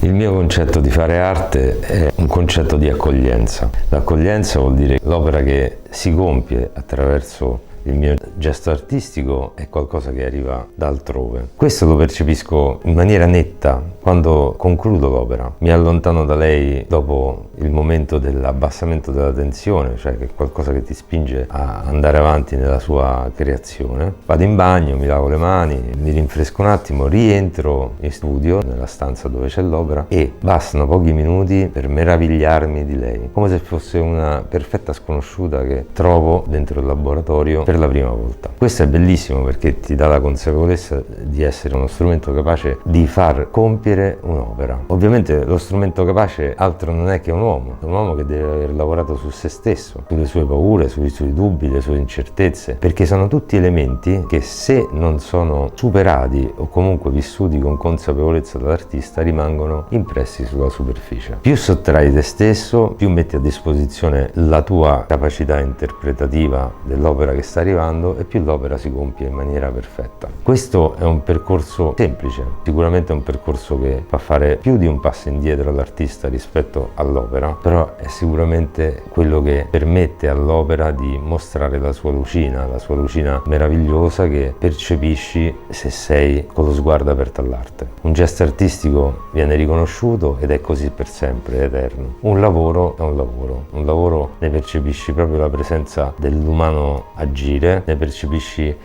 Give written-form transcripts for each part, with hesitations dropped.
Il mio concetto di fare arte è un concetto di accoglienza. L'accoglienza vuol dire l'opera che si compie attraverso il mio gesto artistico è qualcosa che arriva da altrove. Questo lo percepisco in maniera netta quando concludo l'opera. Mi allontano da lei dopo il momento dell'abbassamento della tensione, cioè che è qualcosa che ti spinge a andare avanti nella sua creazione. Vado in bagno, mi lavo le mani, mi rinfresco un attimo, rientro in studio, nella stanza dove c'è l'opera, e bastano pochi minuti per meravigliarmi di lei, come se fosse una perfetta sconosciuta che trovo dentro il laboratorio per la prima volta. Questo è bellissimo perché ti dà la consapevolezza di essere uno strumento capace di far compiere un'opera. Ovviamente lo strumento capace altro non è che un uomo che deve aver lavorato su se stesso, sulle sue paure, sui suoi dubbi, le sue incertezze, perché sono tutti elementi che, se non sono superati o comunque vissuti con consapevolezza dall'artista, rimangono impressi sulla superficie. Più sottrai te stesso, più metti a disposizione la tua capacità interpretativa dell'opera che sta arrivando, e più l'opera si compie in maniera perfetta. Questo è un percorso semplice, sicuramente è un percorso che fa fare più di un passo indietro all'artista rispetto all'opera, però è sicuramente quello che permette all'opera di mostrare la sua lucina meravigliosa che percepisci se sei con lo sguardo aperto all'arte. Un gesto artistico viene riconosciuto ed è così per sempre, è eterno. Un lavoro è un lavoro ne percepisci proprio la presenza dell'umano agire, ne percepisci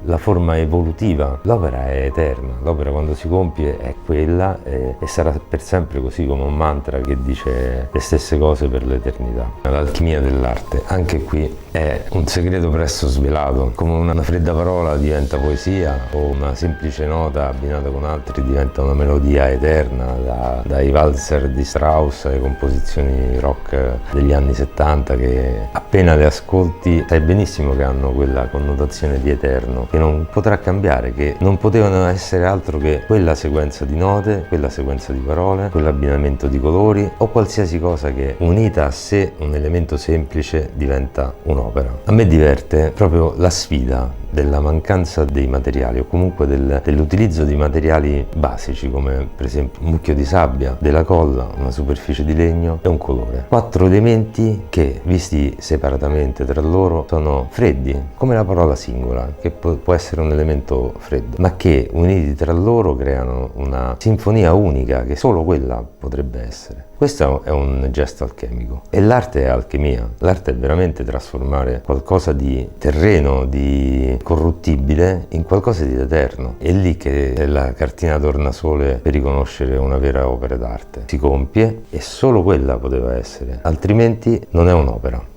la forma evolutiva. L'opera è eterna, l'opera quando si compie è quella e sarà per sempre così, come un mantra che dice le stesse cose per l'eternità. L'alchimia dell'arte, anche qui, è un segreto presto svelato. Come una fredda parola diventa poesia, o una semplice nota abbinata con altri diventa una melodia eterna, dai valzer di Strauss alle composizioni rock degli anni 70, che appena le ascolti sai benissimo che hanno quella connotazione di eterno, che non potrà cambiare, che non potevano essere altro che quella sequenza di note, quella sequenza di parole, quell'abbinamento di colori o qualsiasi cosa che, unita a sé, un elemento semplice, diventa un'opera. A me diverte proprio la sfida della mancanza dei materiali, o comunque dell'utilizzo di materiali basici, come per esempio un mucchio di sabbia, della colla, una superficie di legno e un colore. 4 elementi che, visti separatamente tra loro, sono freddi, come la parola singola, che può essere un elemento freddo, ma che uniti tra loro creano una sinfonia unica che solo quella potrebbe essere. Questo è un gesto alchemico, e l'arte è alchimia. L'arte è veramente trasformare qualcosa di terreno, di corruttibile, in qualcosa di eterno. È lì che è la cartina tornasole per riconoscere una vera opera d'arte. Si compie e solo quella poteva essere, altrimenti non è un'opera.